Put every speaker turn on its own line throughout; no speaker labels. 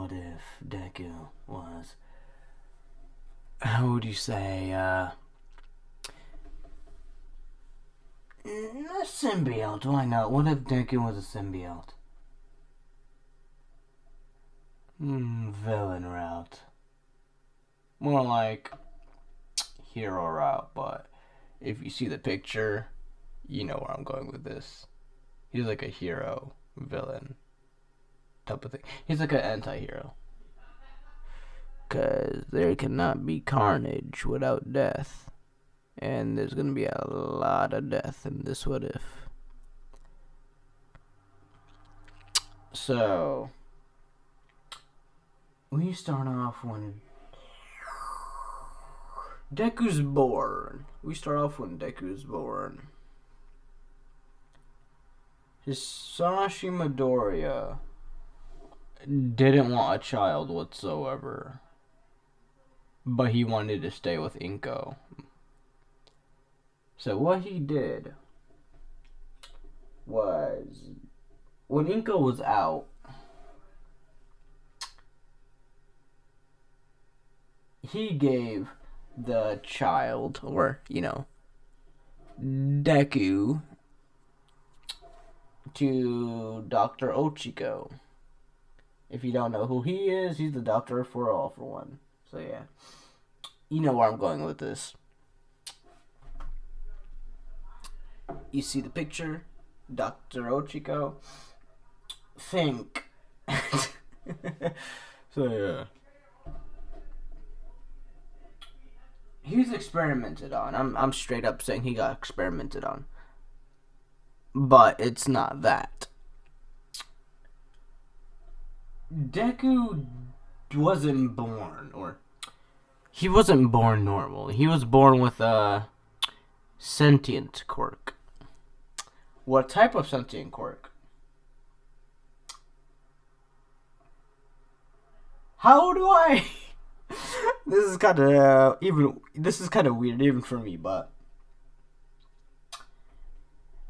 what if Deku was, how would you say, a symbiote? Why not? What if Deku was a symbiote? Villain route. More like hero route, but if you see the picture, you know where I'm going with this. He's like a hero, villain type of thing. He's like an anti-hero. Because there cannot be carnage without death. And there's going to be a lot of death in this what if. So, we start off when Deku's born. Hisashi Midoriya didn't want a child whatsoever, but he wanted to stay with Inko. So what he did was, when Inko was out, he gave the child, or, Deku, to Dr. Ochiko. If you don't know who he is, he's the doctor for all, for one. So yeah, you know where I'm going with this. You see the picture, Dr. Ochiko. Think. So yeah, he was experimented on. I'm straight up saying he got experimented on. But it's not that. Deku wasn't born, or he wasn't born normal. He was born with a sentient quirk. What type of sentient quirk? How do I? This is kind of weird even for me, but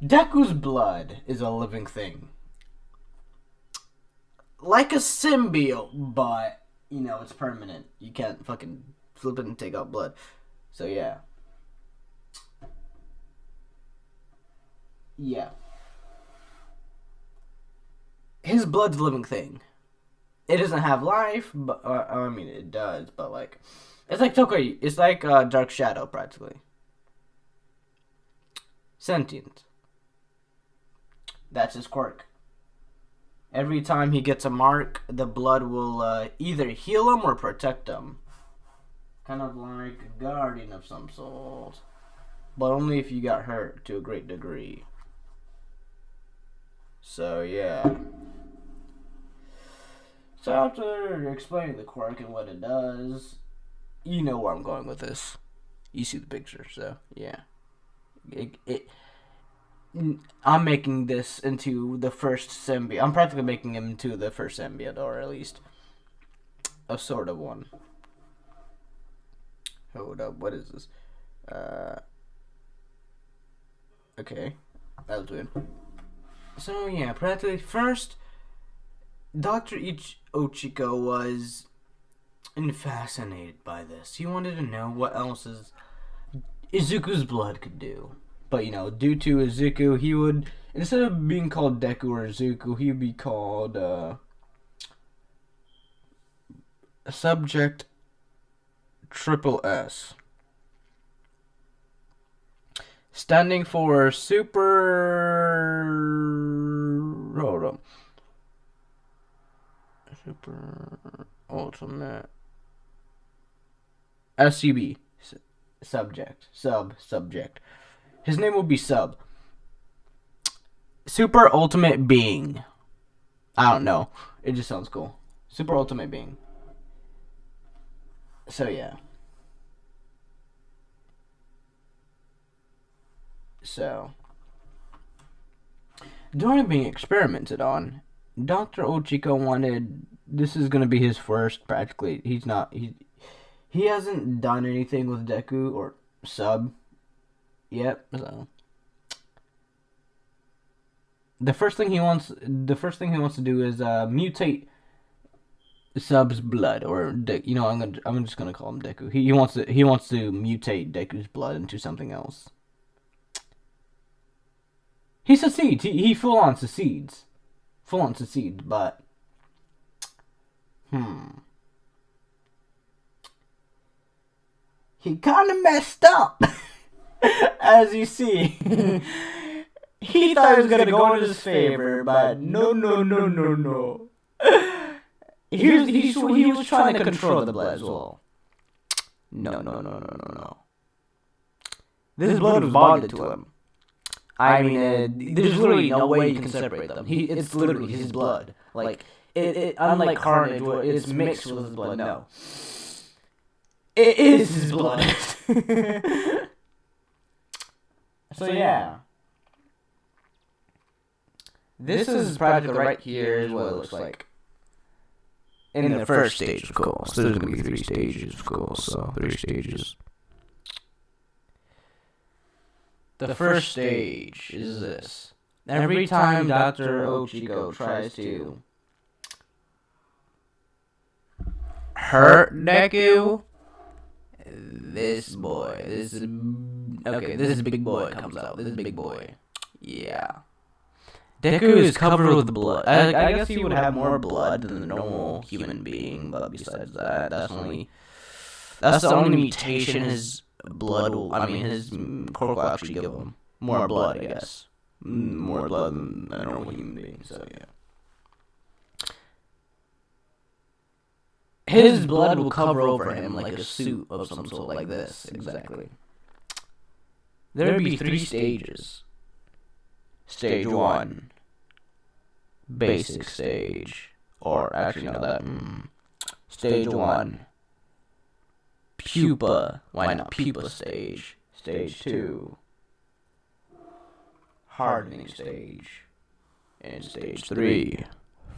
Deku's blood is a living thing. Like a symbiote, but, it's permanent. You can't fucking flip it and take out blood. So, yeah. Yeah. His blood's a living thing. It doesn't have life, but, it does, but, it's like Tokyo. It's like Dark Shadow, practically. Sentient. That's his quirk. Every time he gets a mark, the blood will either heal him or protect him. Kind of like a guardian of some sort. But only if you got hurt to a great degree. So, yeah. So after explaining the quirk and what it does, you know where I'm going with this. You see the picture, so, yeah. I'm making this into the first symbiote. I'm practically making him into the first symbiote, or at least a sort of one. Hold up, what is this? Okay, that was weird. So yeah, practically first, Dr. Ochiko was fascinated by this. He wanted to know what else Izuku's blood could do. But, due to Izuku, he would, instead of being called Deku or Izuku, he would be called, Subject Triple S. Standing for hold on. Super Ultimate. SUB. Subject. His name will be Sub. Super Ultimate Being. I don't know. It just sounds cool. Super Ultimate Being. So, yeah. So, during being experimented on, Dr. Ochiko wanted, this is going to be his first, practically. He hasn't done anything with Deku or Sub. Yep. So the first thing he wants to do is mutate Sub's blood, or I'm just gonna call him Deku. He wants to mutate Deku's blood into something else. He succeeds. He full on succeeds. But he kind of messed up, as you see. He thought it was gonna go in his favor, but no. He was trying to control the blood as well. No. This blood was bonded to him. I mean, there's literally no way you can separate them. It's literally his blood. Like, unlike Carnage, where it's mixed with his blood, no. It is his blood. So, yeah. This is practically right here is what it looks like. In the first stage, of course. There's going to be 3 stages, of course. So, 3 stages. The first stage is this. Every time Dr. Ochiko tries to hurt Deku, this big boy comes out. This big boy. Yeah. Deku is covered with blood. I guess he would have more blood than a normal human being, but besides that, that's the only mutation his blood will, his quirk will actually give him. More blood, I guess. More blood than a normal human being, so yeah. His blood will cover over him like a suit of some sort, like this, exactly. There would be 3 stages. Stage 1. Basic stage. Or, actually, no, that... Stage 1. Pupa. Why not pupa stage? Stage 2. Hardening stage. And stage 3.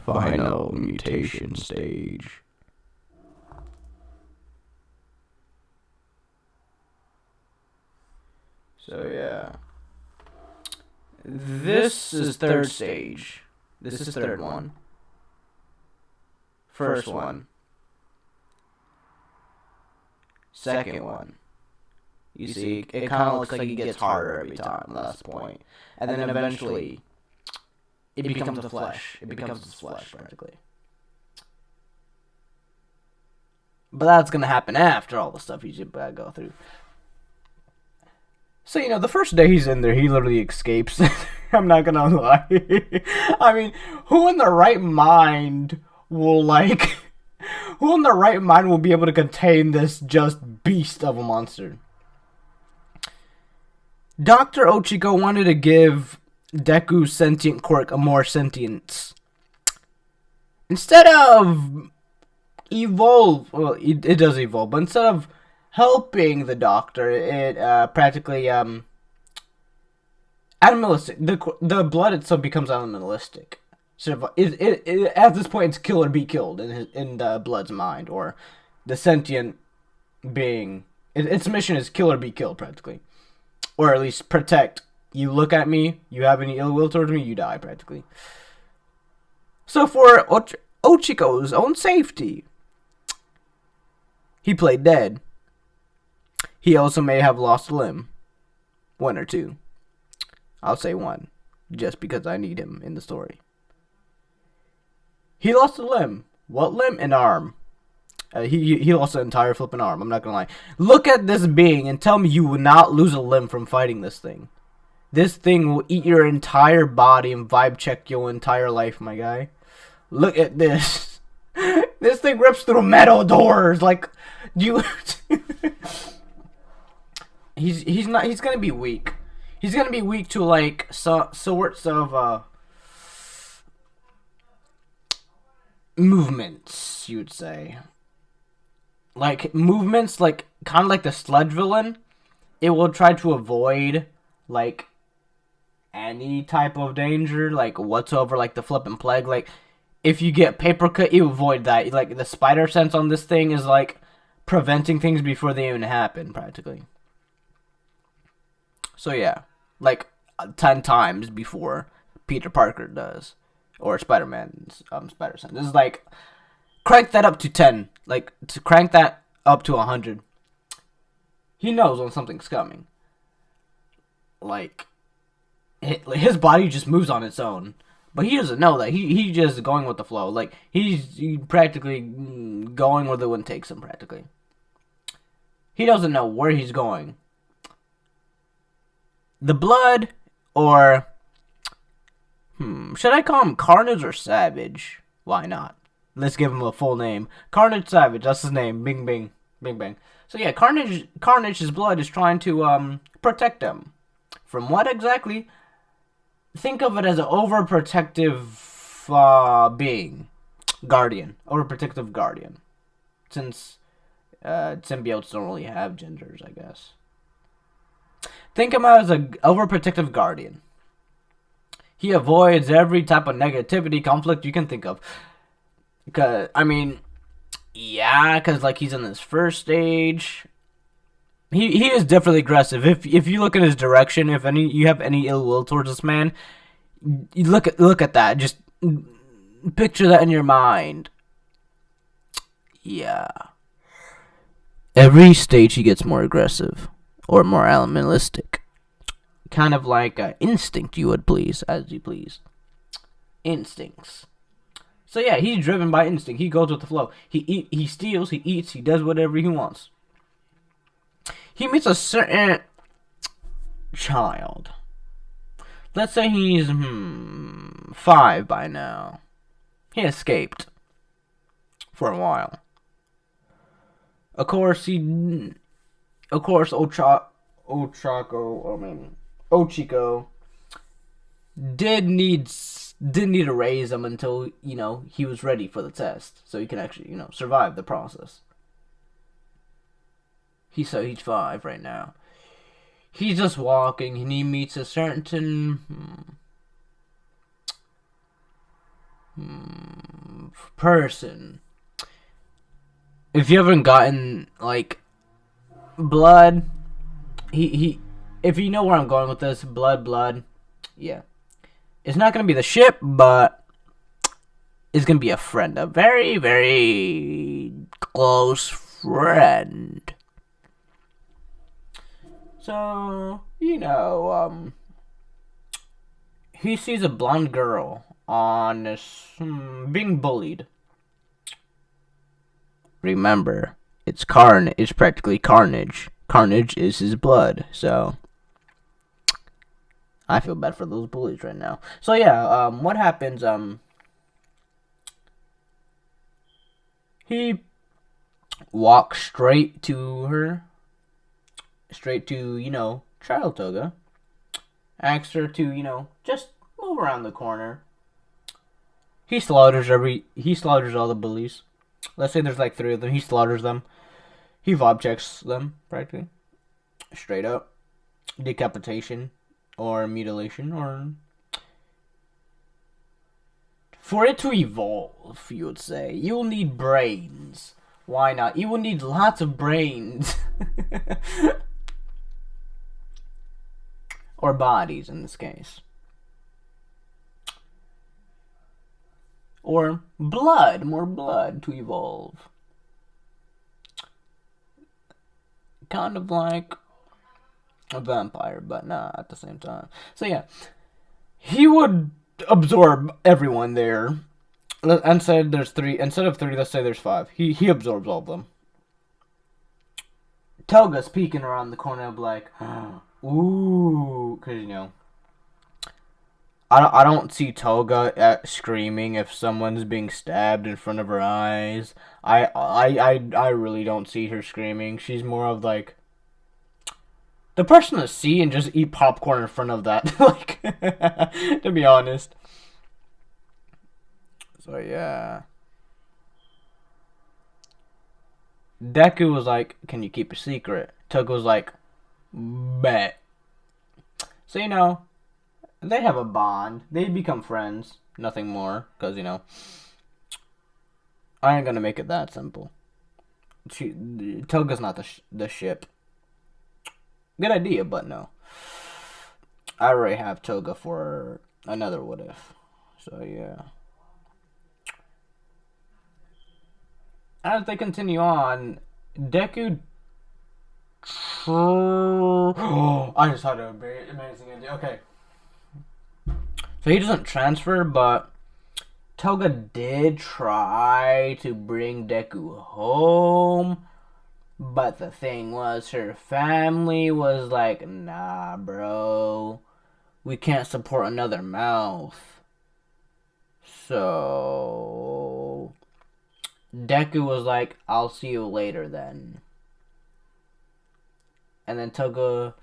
Final mutation stage. So yeah. This is 3rd stage. This is 3rd one. First one. 2nd one. You see, it kind of looks like it gets harder every time. That's the point. And then eventually, it becomes a flesh. It becomes his flesh, practically. But that's gonna happen after all the stuff he's gotta go through. So, the first day he's in there, he literally escapes. I'm not gonna lie. I mean, who in their right mind will, who in their right mind will be able to contain this just beast of a monster? Dr. Ochiko wanted to give Deku's sentient quirk a more sentience. Instead of evolve, well, it does evolve, but instead of helping the Doctor, it practically animalistic. The blood itself becomes animalistic. Sort of, at this point, it's kill or be killed in the blood's mind, or the sentient being. Its mission is kill or be killed, practically, or at least protect. You look at me, you have any ill will towards me, you die, practically. So for Ochiko's own safety, he played dead. He also may have lost a limb. 1 or 2. I'll say 1, just because I need him in the story. He lost a limb. What limb? An arm. He lost an entire flipping arm, I'm not gonna lie. Look at this being and tell me you will not lose a limb from fighting this thing. This thing will eat your entire body and vibe check your entire life, my guy. Look at this. This thing rips through metal doors. Like, you... He's gonna be weak. He's gonna be weak to sorts of movements, you would say. Like movements, like kind of like the sludge villain. It will try to avoid any type of danger, whatsoever, like the flipping plague. Like if you get paper cut, you avoid that. Like the spider sense on this thing is preventing things before they even happen, practically. So yeah, 10 times before Peter Parker does, or Spider-Man's spider sense. This is crank that up to 10. Like, to crank that up to 100. He knows when something's coming. Like, his body just moves on its own. But he doesn't know that. He's just going with the flow. Like, he's practically going where the wind takes him, practically. He doesn't know where he's going. The blood, or... should I call him Carnage or Savage? Why not? Let's give him a full name. Carnage Savage, that's his name. Bing, bing. Bing, bang. So yeah, Carnage's blood is trying to, protect him. From what exactly? Think of it as an overprotective, being. Guardian. Overprotective guardian. Since, symbiotes don't really have genders, I guess. Think of him as an overprotective guardian. He avoids every type of negativity, conflict you can think of. Because, I mean, yeah, because, like, he's in his first stage. He is definitely aggressive. If you look in his direction, if you have any ill will towards this man, you look at that. Just picture that in your mind. Yeah. Every stage he gets more aggressive. Or more animalistic. Kind of like instinct, you would please, as you please. Instincts. So yeah, he's driven by instinct. He goes with the flow. He steals, he eats, he does whatever he wants. He meets a certain child. Let's say he's 5 by now. He escaped for a while. Of course, Ochiko did need to raise him until, he was ready for the test. So he can actually, survive the process. He's 5 right now. He's just walking and he meets a certain person. If you haven't gotten, like, blood, if you know where I'm going with this, blood, yeah. It's not going to be the ship, but it's going to be a friend. A very, very close friend. So, he sees a blonde girl on this, being bullied. Remember, it's practically carnage. Carnage is his blood, so I feel bad for those bullies right now. So yeah, what happens, he walks straight to her, Child Toga, asks her to, just move around the corner. He slaughters all the bullies. Let's say there's like 3 of them, he slaughters them. He vibe checks them, practically. Straight up. Decapitation. Or mutilation. Or... For it to evolve, you would say, you'll need brains. Why not? You will need lots of brains. Or bodies, in this case. Or blood. More blood to evolve. Kind of like a vampire, but not at the same time. So yeah, he would absorb everyone there. Instead of 3, let's say there's 5. He absorbs all of them. Toga's peeking around the corner of like, ooh, because I don't see Toga screaming if someone's being stabbed in front of her eyes. I really don't see her screaming. She's more of like the person to see and just eat popcorn in front of that. Like, to be honest. So yeah. Deku was like, "Can you keep a secret?" Toga was like, "Bet." So they have a bond. They become friends. Nothing more. Because, I ain't gonna make it that simple. Toga's not the ship. Good idea, but no. I already have Toga for another what if. So, yeah. as they continue on, Deku. Oh, I just had a very amazing idea. Okay, so he doesn't transfer, but Toga did try to bring Deku home. But the thing was, her family was like, nah, bro. We can't support another mouth. So Deku was like, I'll see you later then. And then Toga,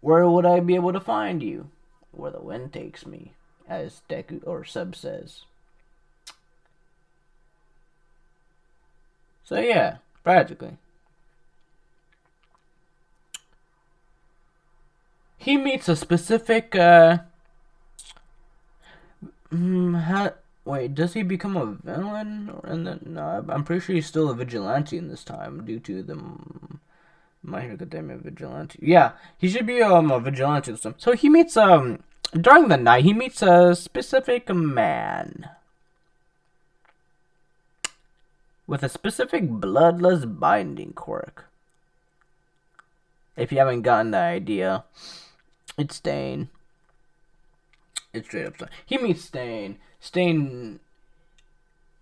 where would I be able to find you? Where the wind takes me, as Deku or Sub says. So yeah, practically. He meets a specific wait, does he become a villain? And then no, I'm pretty sure he's still a vigilante in this time due to the My Hero Academia vigilante. Yeah, he should be a vigilante this time. So he meets during the night he meets a specific man with a specific bloodless binding quirk. If you haven't gotten the idea, it's Stain. It's straight up Stain. He meets Stain. Stain,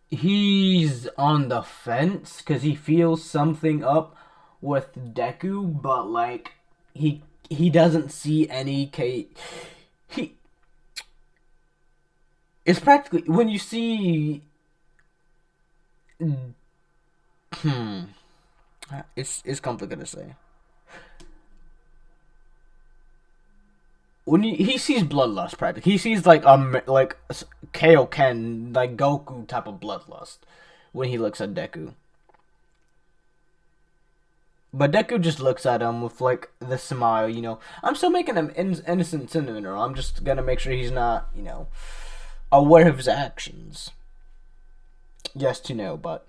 he's on the fence because he feels something up with Deku, but like he doesn't see any he it's practically when you see it's complicated to say. When he sees bloodlust, practically, he sees like Kaioken, like Goku type of bloodlust when he looks at Deku. But Deku just looks at him with like the smile, you know. I'm still making him innocent cinnamon roll. I'm just gonna make sure he's not, you know, aware of his actions. Yes to know, but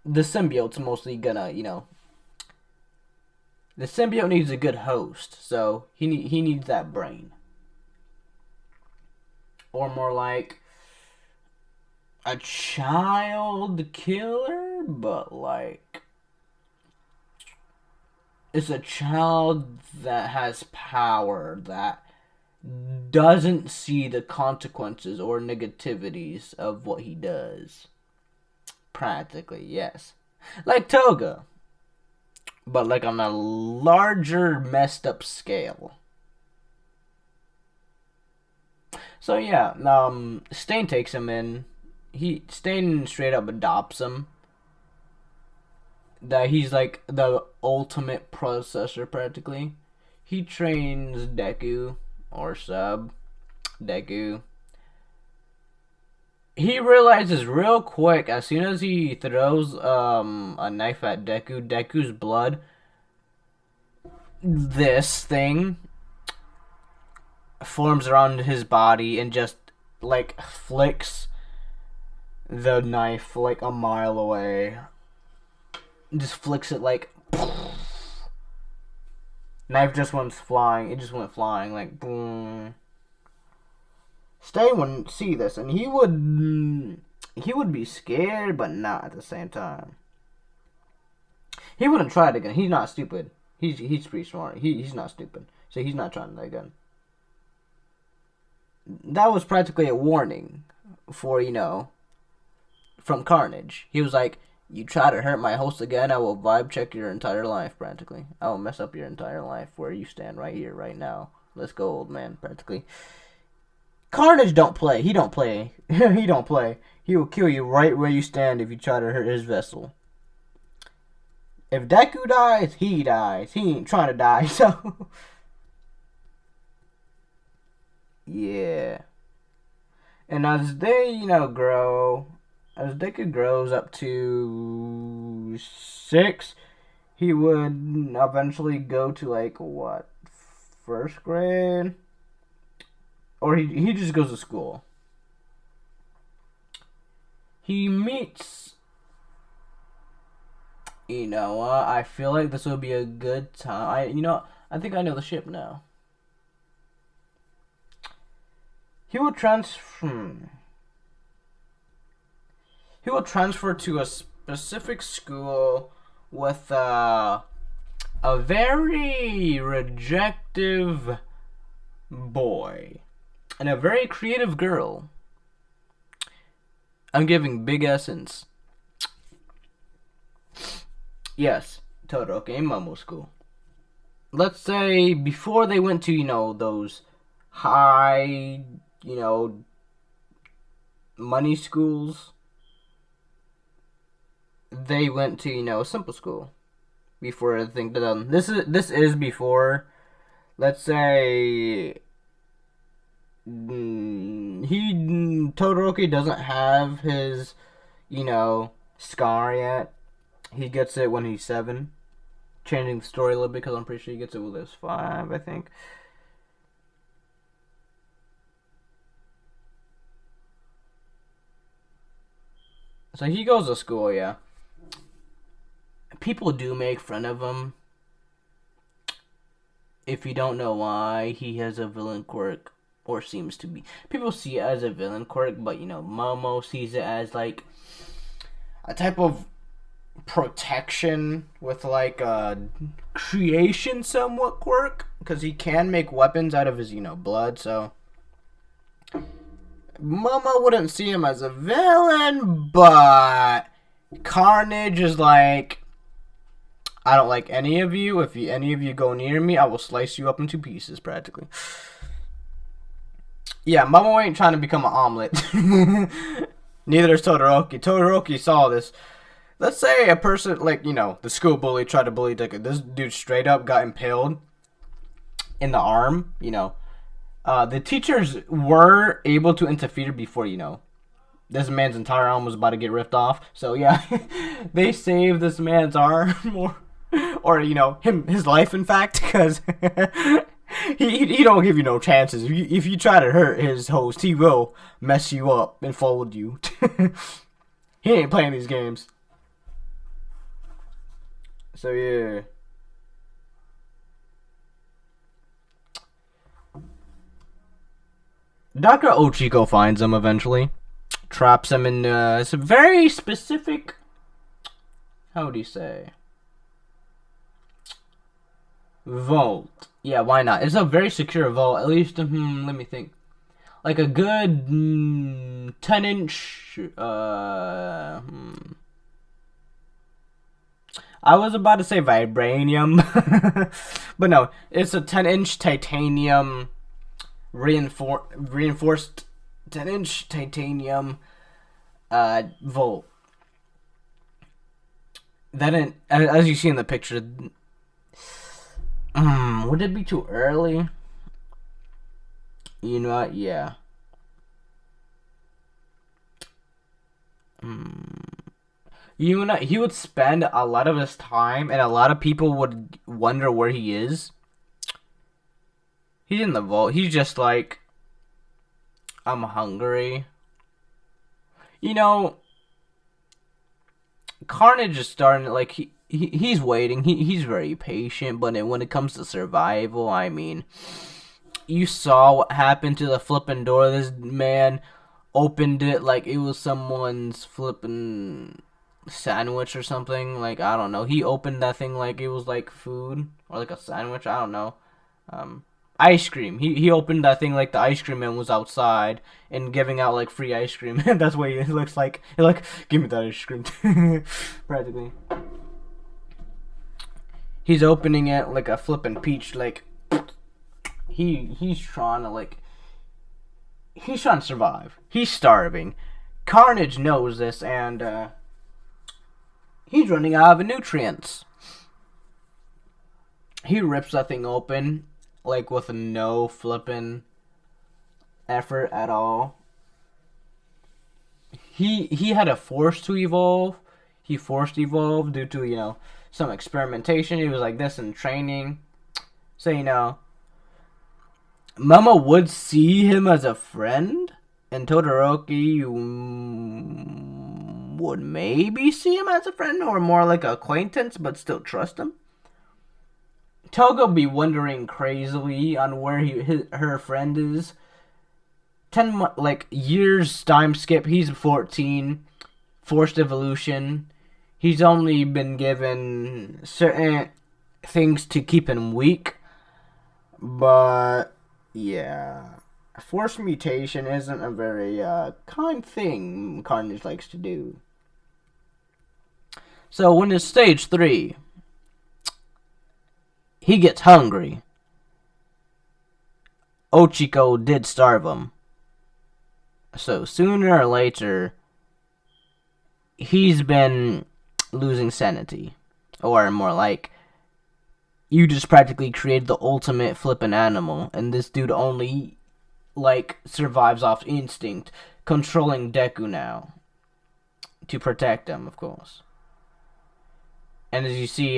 the symbiote's mostly gonna, you know, the symbiote needs a good host, so he needs that brain, or more like a child killer, but like it's a child that has power that doesn't see the consequences or negativities of what he does. Practically, yes. Like Toga, but like on a larger, messed up scale. So yeah, Stain takes him in. Stain straight up adopts him. That he's like the ultimate processor practically. He trains Deku or Sub Deku. He realizes real quick as soon as he throws a knife at Deku's blood, this thing forms around his body and just like flicks the knife like a mile away. Just flicks it like knife just went flying. It just went flying like boom. Stain wouldn't see this, and he would be scared, but not at the same time. He wouldn't try it again. He's not stupid. He's pretty smart. He's not stupid, so he's not trying that again. That was practically a warning for, you know, from Carnage. He was like, you try to hurt my host again, I will vibe check your entire life, practically. I will mess up your entire life where you stand right here, right now. Let's go, old man, practically. Carnage don't play. He don't play. He don't play. He will kill you right where you stand if you try to hurt his vessel. If Deku dies, he dies. He ain't trying to die, so... yeah. And as they, you know, grow... As Deku grows up to 6, he would eventually go to, like, what? 1st grade? Or he just goes to school. He meets... You know what? I feel like this would be a good time. I think I know the ship now. He would transfer... he will transfer to a specific school with a very rejective boy and a very creative girl. I'm giving big essence. Yes, Todoroki and Momo school. Let's say before they went to, those high, money schools, they went to, a simple school before everything done. This is before, let's say, Todoroki doesn't have his, scar yet. He gets it when he's 7. Changing the story a little bit because I'm pretty sure he gets it when he's 5, I think. So he goes to school, yeah. People do make fun of him. If you don't know why, he has a villain quirk, or seems to be. People see it as a villain quirk, but Momo sees it as like a type of protection with like a creation somewhat quirk, because he can make weapons out of his blood. So Momo wouldn't see him as a villain, but Carnage is like, I don't like any of you. If any of you go near me, I will slice you up into pieces, practically. Yeah, Momo ain't trying to become an omelet. Neither is Todoroki. Todoroki saw this. Let's say a person, like, the school bully tried to bully Deku. This dude straight up got impaled in the arm, The teachers were able to interfere before, this man's entire arm was about to get ripped off. So, yeah, they saved this man's arm, or his life, in fact, because he don't give you no chances. If you try to hurt his host, he will mess you up and fold you. He ain't playing these games. So, yeah. Dr. Ochiko finds him eventually. Traps him in it's a very specific... How would you say? Vault. Yeah, why not? It's a very secure vault. At least, let me think. Like a good 10-inch... I was about to say vibranium. But no, it's a 10-inch titanium reinforced 10-inch titanium vault. That, as you see in the picture, would it be too early? You know what? Yeah. You know, he would spend a lot of his time, and a lot of people would wonder where he is. He's in the vault. He's just like, I'm hungry. Carnage is starting to, like, he's waiting. He's very patient, but when it comes to survival, I mean, you saw what happened to the flipping door. This man opened it like it was someone's flipping sandwich or something. Like, I don't know. He opened that thing like it was like food or like a sandwich. I don't know. Ice cream. He opened that thing like the ice cream man was outside and giving out like free ice cream. That's what it looks like. He's like, give me that ice cream. Practically. He's opening it like a flippin' peach. Like, he's trying to he's trying to survive. He's starving. Carnage knows this, and he's running out of nutrients. He rips that thing open, like, with no flippin' effort at all. He had to force to evolve. He forced evolve due to, some experimentation. He was like this in training. So, Mama would see him as a friend, and Todoroki would maybe see him as a friend or more like an acquaintance, but still trust him. Togo be wondering crazily on where her friend is. 10 years time skip. He's 14. forced evolution. He's only been given certain things to keep him weak. But, yeah. Forced mutation isn't a very kind thing Carnage likes to do. So when it's stage 3, he gets hungry. Ochiko did starve him. So sooner or later, he's been losing sanity. Or more like, you just practically created the ultimate flippin' animal, and this dude only, like, survives off instinct, controlling Deku now. To protect him, of course. And as you see,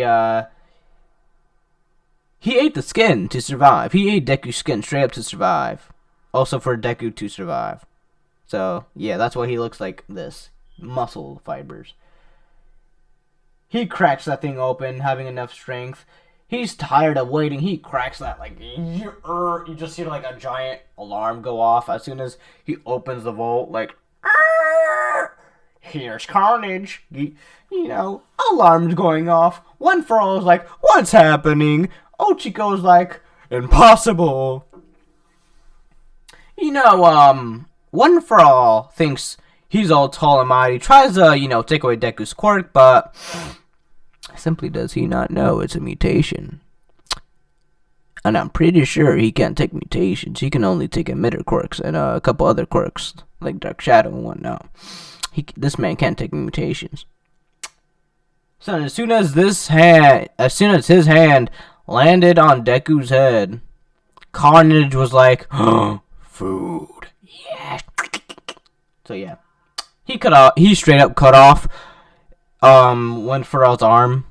he ate the skin to survive. He ate Deku's skin straight up to survive. Also for Deku to survive. So, yeah, that's why he looks like this. Muscle fibers. He cracks that thing open, having enough strength. He's tired of waiting. He cracks that, like, you just see, like, a giant alarm go off as soon as he opens the vault, like, here's Carnage. You know, alarms going off. One for All is like, what's happening? Ochiko's like, impossible. You know, One for All thinks he's all tall and mighty. Tries to, take away Deku's quirk, but simply does he not know it's a mutation. And I'm pretty sure he can't take mutations. He can only take emitter quirks and a couple other quirks, like Dark Shadow and whatnot. This man can't take mutations. So as soon as his hand landed on Deku's head, Carnage was like, oh, food. Yeah. So yeah. He straight up cut off One for All's arm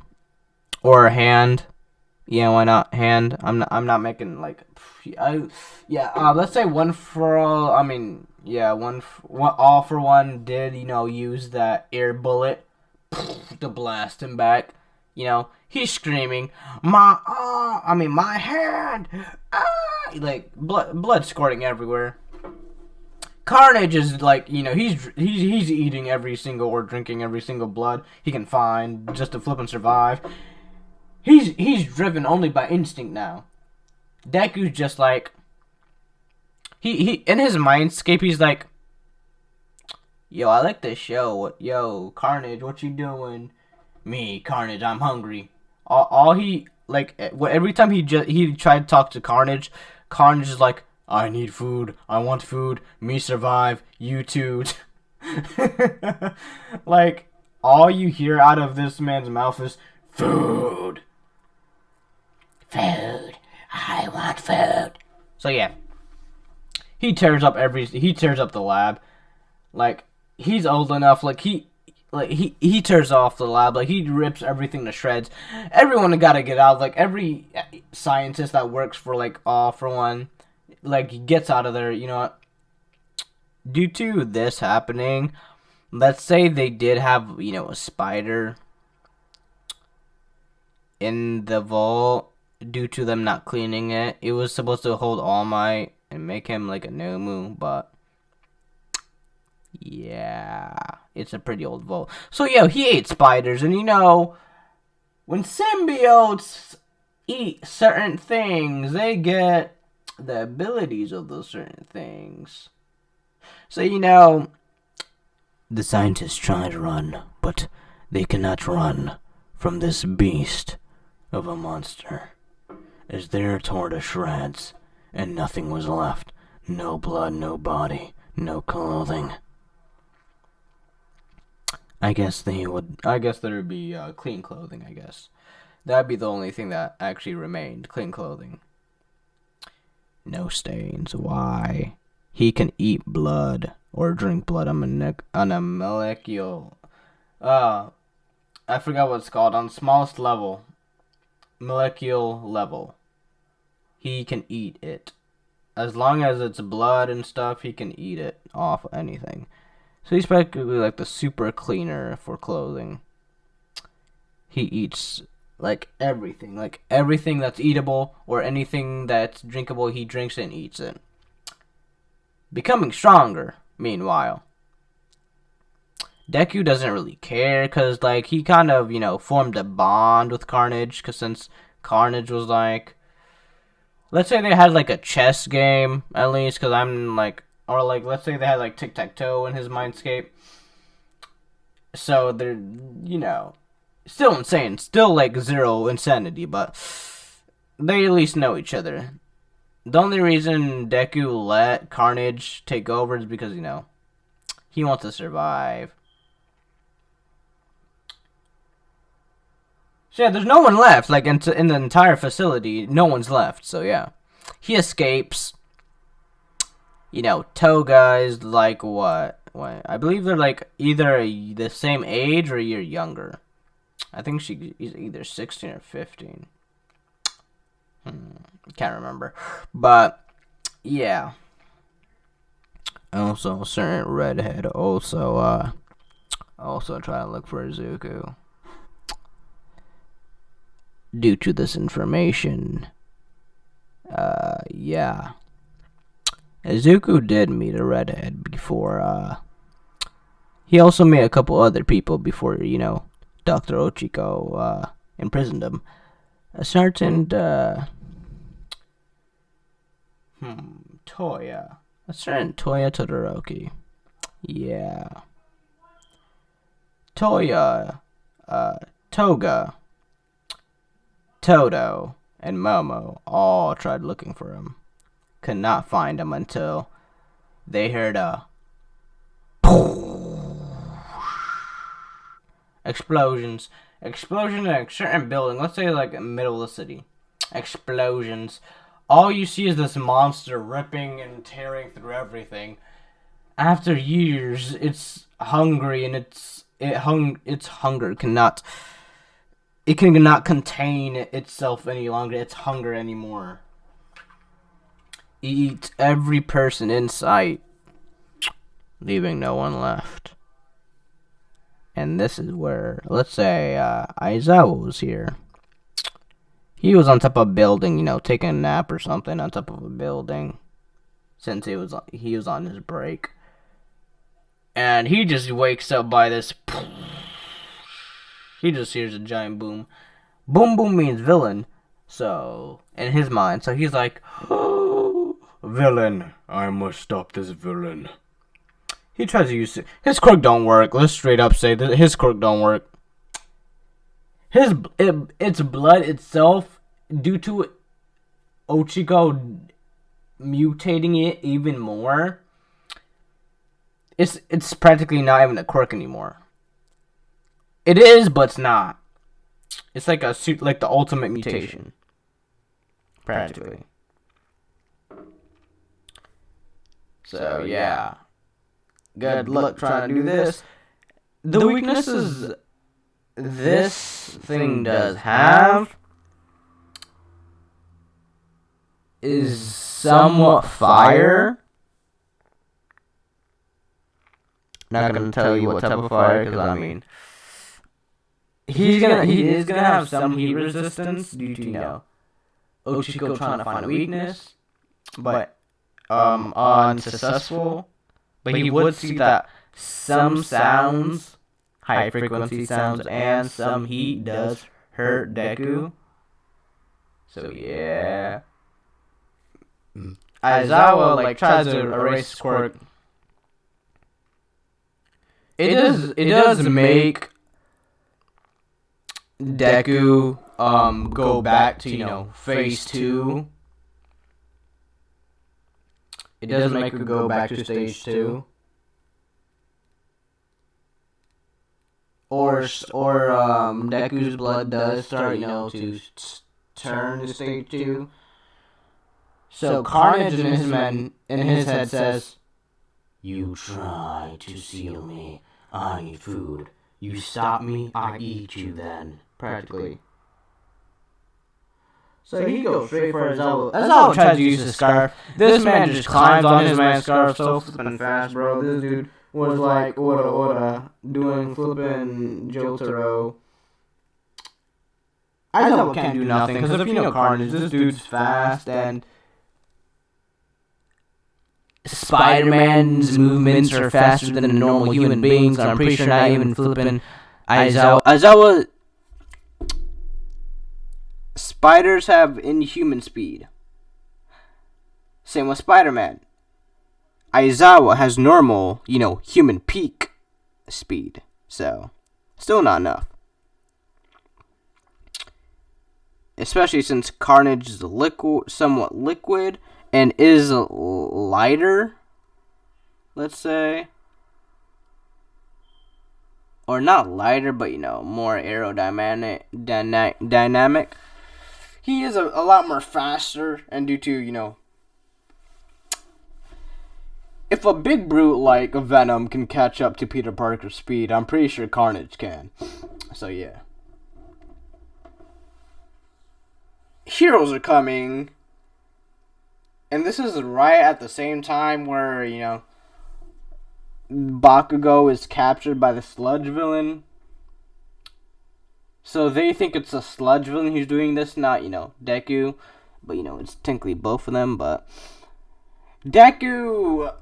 or hand. Yeah, why not hand? I'm not making like let's say One for All. I mean, yeah, All for One did, use that air bullet to blast him back. He's screaming, my hand, like blood squirting everywhere. Carnage is like, he's eating every single or drinking every single blood he can find just to flip and survive. He's driven only by instinct now. Deku's just like, he in his mindscape, he's like, yo, I like this show. Yo, Carnage, what you doing? Me, Carnage, I'm hungry. Every time he tried to talk to Carnage, Carnage is like, I need food. I want food. Me survive. You too. Like, all you hear out of this man's mouth is food. Food. I want food. So yeah, he tears up the lab. Like, he's old enough. Like he tears off the lab. Like, he rips everything to shreds. Everyone gotta get out. Like, every scientist that works for like All for One, like, gets out of there. You know what? Due to this happening, let's say they did have, a spider in the vault. Due to them not cleaning it, it was supposed to hold All Might and make him like a Nomu, but yeah, it's a pretty old vault. So yeah, he ate spiders, and when symbiotes eat certain things, they get the abilities of those certain things. So the scientists try to run, but they cannot run from this beast of a monster, as they're torn to shreds, and nothing was left. No blood, no body, no clothing. I guess there would be clean clothing, I guess. That'd be the only thing that actually remained, clean clothing. No stains. Why? He can eat blood or drink blood on a molecule. I forgot what it's called. On the smallest level. Molecule level. He can eat it. As long as it's blood and stuff, he can eat it off anything. So he's practically like the super cleaner for clothing. He eats like everything that's eatable or anything that's drinkable, he drinks and eats it. Becoming stronger, meanwhile. Deku doesn't really care because, like, he kind of, formed a bond with Carnage because since Carnage was, like, let's say they had, like, a chess game, at least, because I'm, like, or, like, let's say they had, like, tic-tac-toe in his mindscape. So they're, still insane. Still, like, zero insanity, but they at least know each other. The only reason Deku let Carnage take over is because, he wants to survive. So yeah, there's no one left. Like, in the entire facility, no one's left. So yeah. He escapes. Toga is like what? I believe they're like either the same age or a year younger. I think she's either 16 or 15. Can't remember. But, yeah. Also, a certain redhead also trying to look for Izuku. Due to this information, yeah. Izuku did meet a redhead before, he also met a couple other people before, Dr. Ochiko, imprisoned him. A certain, Toya. A certain Toya Todoroki. Yeah. Toya, Toga, Todo, and Momo all tried looking for him. Could not find him until they heard a explosions. Explosion in a certain building. Let's say like in the middle of the city. Explosions. All you see is this monster ripping and tearing through everything. After years, it's hungry and its hunger cannot contain itself any longer. Its hunger anymore. It eats every person in sight, leaving no one left. And this is where, let's say, Aizawa was here. He was on top of a building, taking a nap or something on top of a building. Since he was on his break. And he just wakes up by this. He just hears a giant boom. Boom boom means villain. So, in his mind. So he's like, oh, villain. I must stop this villain. He tries to use it. His quirk don't work. Let's straight up say that his quirk don't work. Its blood itself, due to Ochiko mutating it even more, it's practically not even a quirk anymore. It is, but it's not. It's like like the ultimate mutation. Practically. So yeah. Good luck trying to do this. The weaknesses this thing does have is somewhat fire. Not gonna tell you what type of fire, because I mean, he is gonna have some heat resistance due to Ochiko trying to find a weakness, but unsuccessful. But he would see that some sounds, high frequency sounds, and some heat does hurt Deku. So yeah. Aizawa tries to erase quirk. It does make Deku go back to phase 2. It does make her go back to stage 2. Or Deku's blood does start, to turn to stage 2. So Carnage in his head says, "You try to seal me. I need food. You stop me, I eat you then." Practically. So he goes straight for Aizawa. Aizawa tries to use his scarf. This man just climbs on his man's scarf so flippin' fast, bro. This dude was like, ora, doing flippin' Jotaro. Aizawa can't do nothing, because if you know Carnage, this dude's fast, and
Spider-Man's movements are faster than a normal human being's. I'm pretty sure not even flipping Aizawa.
Spiders have inhuman speed. Same with Spider-Man. Aizawa has normal, human peak speed. So, still not enough. Especially since Carnage is somewhat liquid, and is lighter, let's say. Or not lighter, but, more aerodynamic. He is a lot more faster, and due to, if a big brute like Venom can catch up to Peter Parker's speed, I'm pretty sure Carnage can. So, yeah. Heroes are coming, and this is right at the same time where, Bakugo is captured by the sludge villain. So they think it's a sludge villain who's doing this, not, Deku. But, it's technically both of them, but Deku,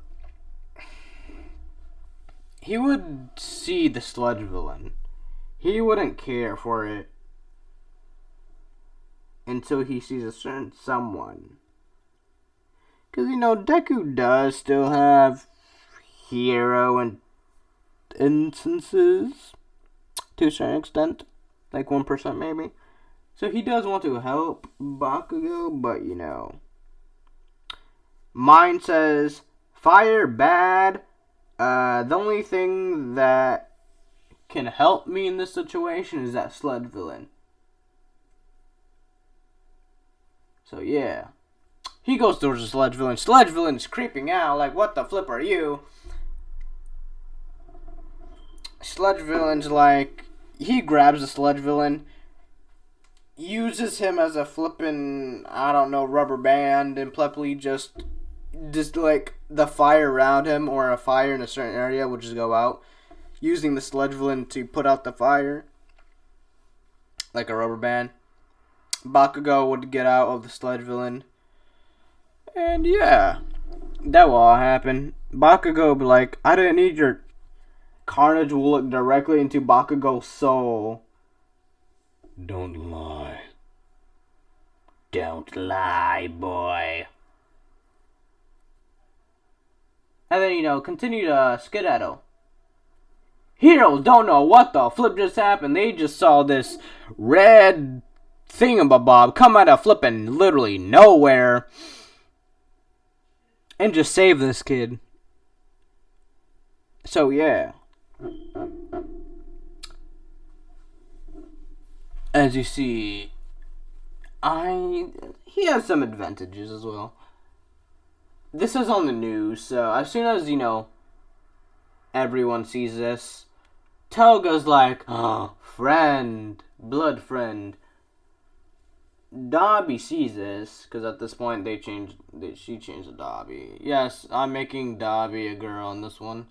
he would see the sludge villain. He wouldn't care for it until he sees a certain someone. Because, Deku does still have hero and instances to a certain extent. Like 1% maybe. So he does want to help Bakugo, but, mine says, fire bad. The only thing that can help me in this situation is that sludge villain. So, yeah. He goes towards the sludge villain. Sludge villain is creeping out. Like, what the flip are you? Sludge villain's like, he grabs the sludge villain, uses him as a flippin', rubber band, and pleply just like the fire around him, or a fire in a certain area will just go out, using the sludge villain to put out the fire, like a rubber band. Bakugo would get out of the sludge villain, and yeah, that will all happen. Bakugo would be like, I didn't need your... Carnage will look directly into Bakugo's soul. Don't lie. Don't lie, boy. And then, continue to skedaddle. Heroes don't know what the flip just happened. They just saw this red thingamabob come out of flipping literally nowhere and just save this kid. So, yeah. As you see, he has some advantages as well. This is on the news, so as soon as, everyone sees this, Toga's like, oh, friend, blood friend. Dobby sees this, because at this point she changed to Dobby. Yes, I'm making Dobby a girl in this one.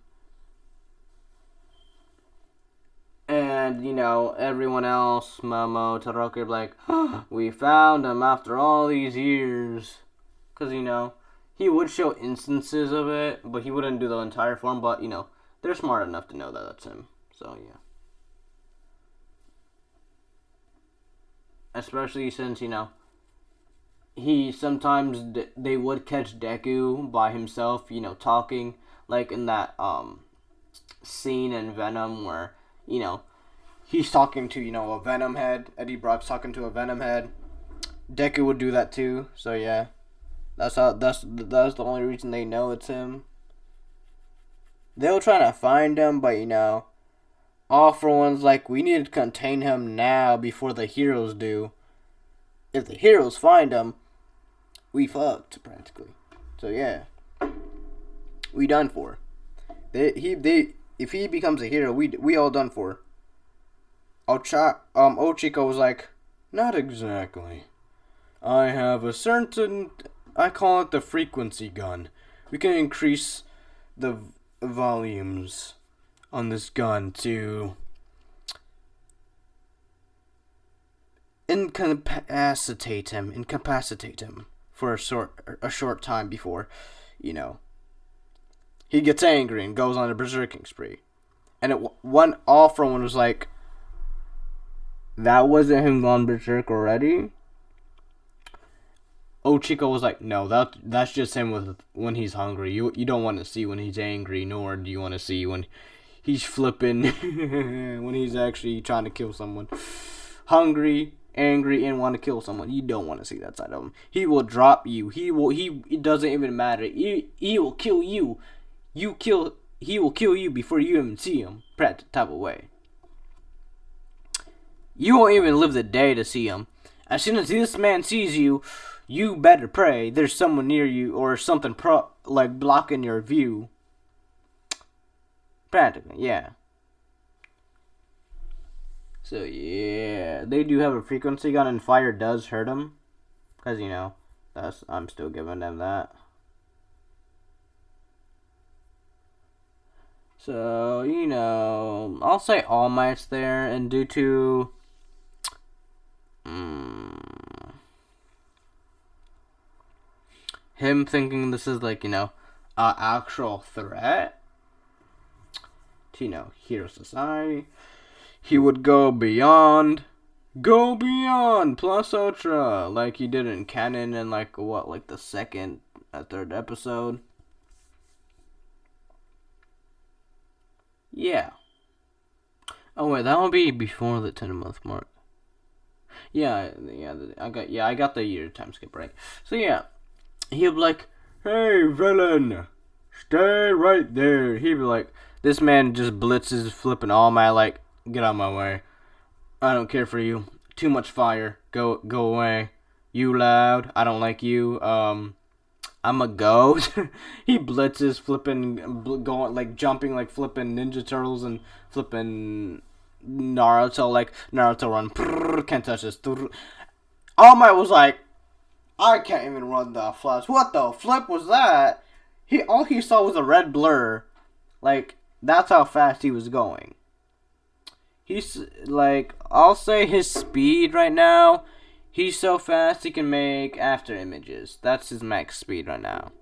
And, everyone else, Momo, Todoroki, like, oh, we found him after all these years. Because, he would show instances of it, but he wouldn't do the entire form. But, they're smart enough to know that that's him. So, yeah. Especially since, he sometimes, they would catch Deku by himself, talking. Like in that scene in Venom where, he's talking to, a Venom head. Eddie Brock's talking to a Venom head. Deku would do that too. So, yeah. That's the only reason they know it's him. They'll try to find him, but, all for one's like, we need to contain him now before the heroes do. If the heroes find him, we fucked, practically. So, yeah. We done for. If he becomes a hero, we all done for. Ochiko was like, not exactly. I have a certain, I call it the frequency gun. We can increase the volumes on this gun to incapacitate him for a short time before, he gets angry and goes on a berserking spree. And it went off from when it was like, that wasn't him gone berserk already. Ochiko was like, no, that's just him when he's hungry. You don't want to see when he's angry, nor do you want to see when he's flipping, when he's actually trying to kill someone. Hungry, angry, and want to kill someone. You don't want to see that side of him. He will drop you. It doesn't even matter. He will kill you. He will kill you before you even see him. Type of way. You won't even live the day to see him. As soon as this man sees you, you better pray there's someone near you or something blocking your view. Practically, yeah. So yeah, they do have a frequency gun, and fire does hurt them, cause I'm still giving them that. So I'll say All Might's there, and due to him thinking this is like an actual threat to Hero Society, he would go beyond plus ultra like he did in canon in the second or third episode. Yeah. Oh wait, that would be before the 10-month mark. Yeah, I got the year time skip right. So yeah, he'd be like, "Hey villain, stay right there." He'd be like, this man just blitzes, flipping All Might like, "Get out of my way. I don't care for you. Too much fire. Go away. You loud. I don't like you. I'm a goat." He blitzes, flipping, going jumping like flipping Ninja Turtles and flipping Naruto run. Can't touch this. All Might was like, I can't even run the flash. What the flip was that? All he saw was a red blur. That's how fast he was going. He's I'll say his speed right now. He's so fast he can make after images. That's his max speed right now.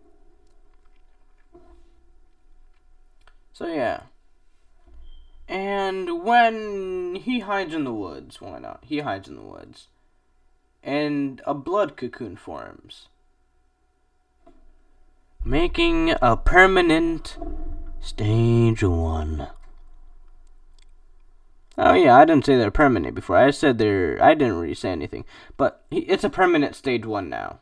So yeah. And when he hides in the woods, why not? He hides in the woods. And a blood cocoon forms, making a permanent stage 1. Oh yeah, I didn't say they're permanent before. I didn't really say anything. But it's a permanent stage 1 now.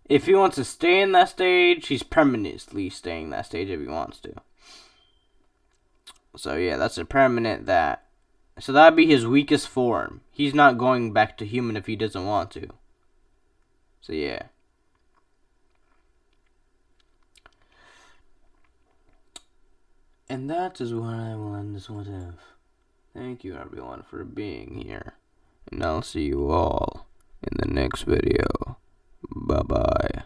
If he wants to stay in that stage, he's permanently staying in that stage if he wants to. So yeah, that's a permanent that. So that'd be his weakest form. He's not going back to human if he doesn't want to. So yeah. And that is where I will end this what if. Thank you everyone for being here. And I'll see you all in the next video. Bye bye.